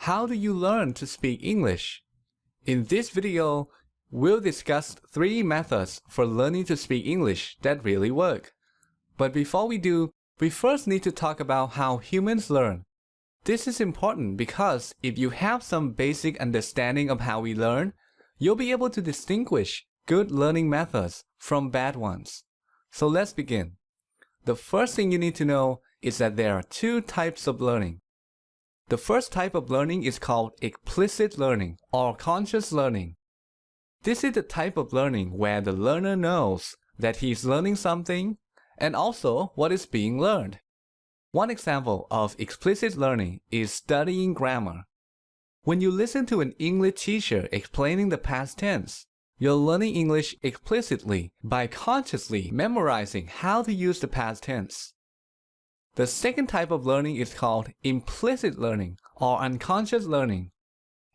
How do you learn to speak English? In this video, we'll discuss 3 methods for learning to speak English that really work. But before we do, we first need to talk about how humans learn. This is important because if you have some basic understanding of how we learn, you'll be able to distinguish good learning methods from bad ones. So let's begin. The first thing you need to know is that there are 2 types of learning. The first type of learning is called explicit learning or conscious learning. This is the type of learning where the learner knows that he is learning something and also what is being learned. One example of explicit learning is studying grammar. When you listen to an English teacher explaining the past tense, you're learning English explicitly by consciously memorizing how to use the past tense. The second type of learning is called implicit learning or unconscious learning.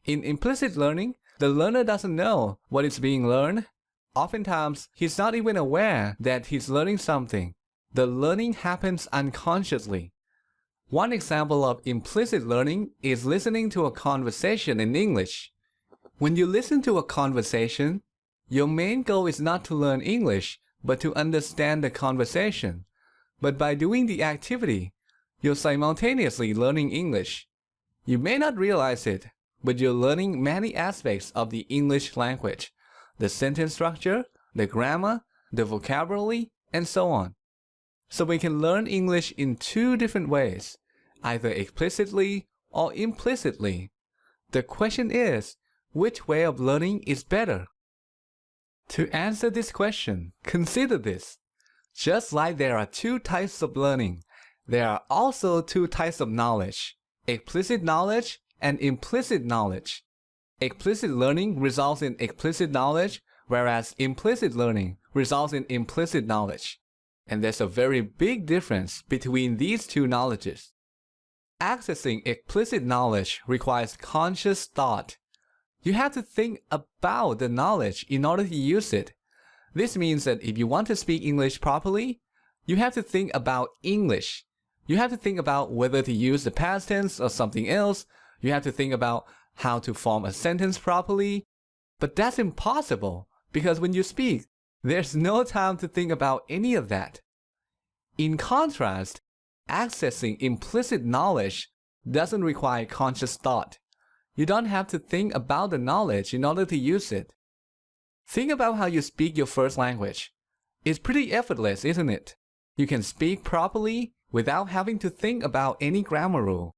In implicit learning, the learner doesn't know what is being learned. Oftentimes, he's not even aware that he's learning something. The learning happens unconsciously. One example of implicit learning is listening to a conversation in English. When you listen to a conversation, your main goal is not to learn English, but to understand the conversation. But by doing the activity, you're simultaneously learning English. You may not realize it, but you're learning many aspects of the English language, the sentence structure, the grammar, the vocabulary, and so on. So we can learn English in 2 different ways, either explicitly or implicitly. The question is, which way of learning is better? To answer this question, consider this. Just like there are 2 types of learning, there are also 2 types of knowledge, explicit knowledge and implicit knowledge. Explicit learning results in explicit knowledge, whereas implicit learning results in implicit knowledge. And there's a very big difference between these 2 knowledges. Accessing explicit knowledge requires conscious thought. You have to think about the knowledge in order to use it. This means that if you want to speak English properly, you have to think about English. You have to think about whether to use the past tense or something else. You have to think about how to form a sentence properly. But that's impossible because when you speak, there's no time to think about any of that. In contrast, accessing implicit knowledge doesn't require conscious thought. You don't have to think about the knowledge in order to use it. Think about how you speak your first language. It's pretty effortless, isn't it? You can speak properly without having to think about any grammar rule.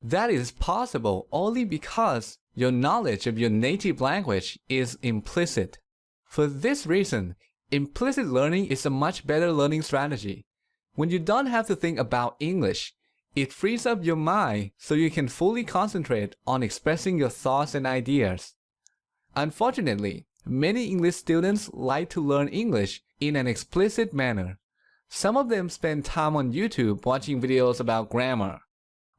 That is possible only because your knowledge of your native language is implicit. For this reason, implicit learning is a much better learning strategy. When you don't have to think about English, it frees up your mind so you can fully concentrate on expressing your thoughts and ideas. Unfortunately, many English students like to learn English in an explicit manner. Some of them spend time on YouTube watching videos about grammar.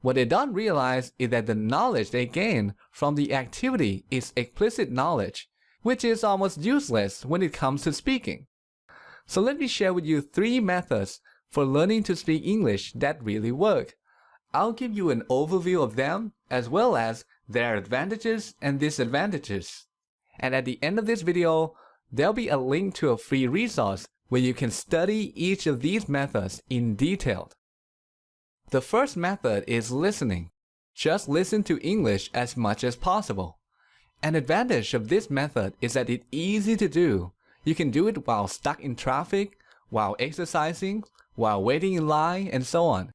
What they don't realize is that the knowledge they gain from the activity is explicit knowledge, which is almost useless when it comes to speaking. So let me share with you 3 methods for learning to speak English that really work. I'll give you an overview of them as well as their advantages and disadvantages. And at the end of this video, there'll be a link to a free resource where you can study each of these methods in detail. The first method is listening. Just listen to English as much as possible. An advantage of this method is that it's easy to do. You can do it while stuck in traffic, while exercising, while waiting in line, and so on.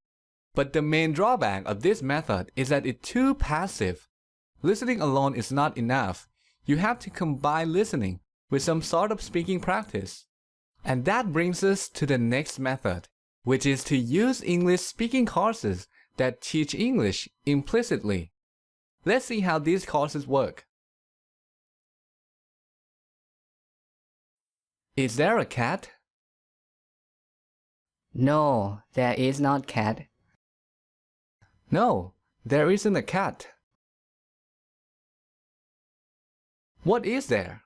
But the main drawback of this method is that it's too passive. Listening alone is not enough. You have to combine listening with some sort of speaking practice. And that brings us to the next method, which is to use English speaking courses that teach English implicitly. Let's see how these courses work. Is there a cat? No, there is not cat. No, there isn't a cat. What is there?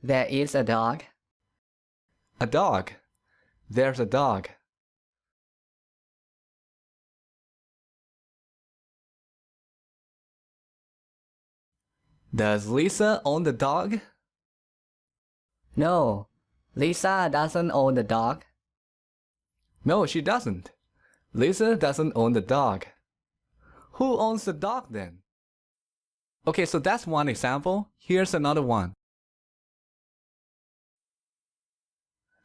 There is a dog. A dog. There's a dog. Does Lisa own the dog? No, Lisa doesn't own the dog. No, she doesn't. Lisa doesn't own the dog. Who owns the dog then? Okay, so that's one example. Here's another one.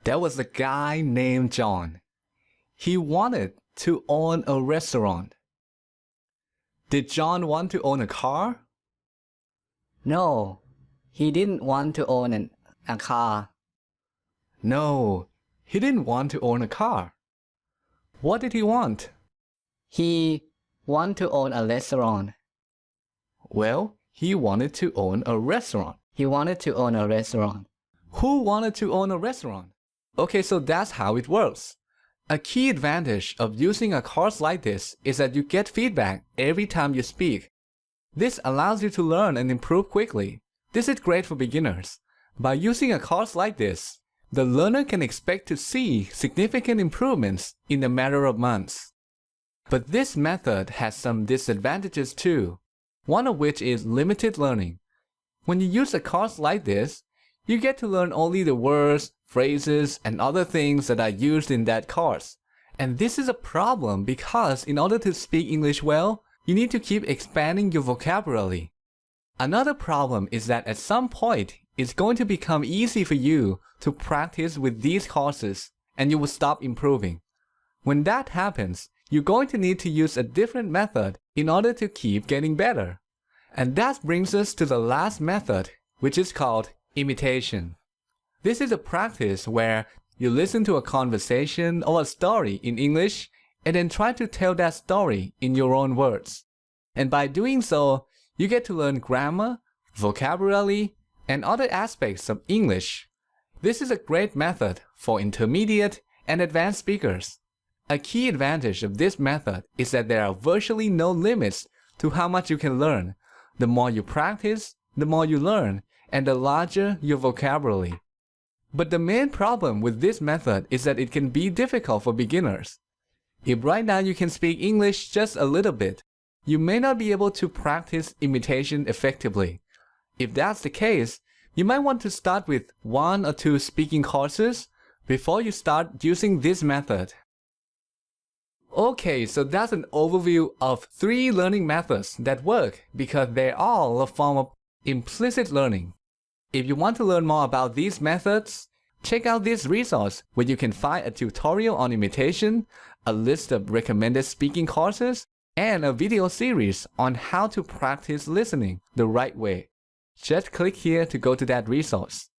There was a guy named John. He wanted to own a restaurant. Did John want to own a car? No, he didn't want to own a car. No, he didn't want to own a car. What did he want? He wanted to own a restaurant. Well, he wanted to own a restaurant. He wanted to own a restaurant. Who wanted to own a restaurant? Okay, so that's how it works. A key advantage of using a course like this is that you get feedback every time you speak. This allows you to learn and improve quickly. This is great for beginners. By using a course like this, the learner can expect to see significant improvements in a matter of months. But this method has some disadvantages too, one of which is limited learning. When you use a course like this, you get to learn only the words, phrases, and other things that are used in that course. And this is a problem because in order to speak English well, you need to keep expanding your vocabulary. Another problem is that at some point, it's going to become easy for you to practice with these courses, and you will stop improving. When that happens, you're going to need to use a different method in order to keep getting better. And that brings us to the last method, which is called imitation. This is a practice where you listen to a conversation or a story in English and then try to tell that story in your own words. And by doing so, you get to learn grammar, vocabulary, and other aspects of English. This is a great method for intermediate and advanced speakers. A key advantage of this method is that there are virtually no limits to how much you can learn. The more you practice, the more you learn, and the larger your vocabulary. But the main problem with this method is that it can be difficult for beginners. If right now you can speak English just a little bit, you may not be able to practice imitation effectively. If that's the case, you might want to start with 1 or 2 speaking courses before you start using this method. Okay, so that's an overview of 3 learning methods that work because they're all a form of implicit learning. If you want to learn more about these methods, check out this resource where you can find a tutorial on imitation, a list of recommended speaking courses, and a video series on how to practice listening the right way. Just click here to go to that resource.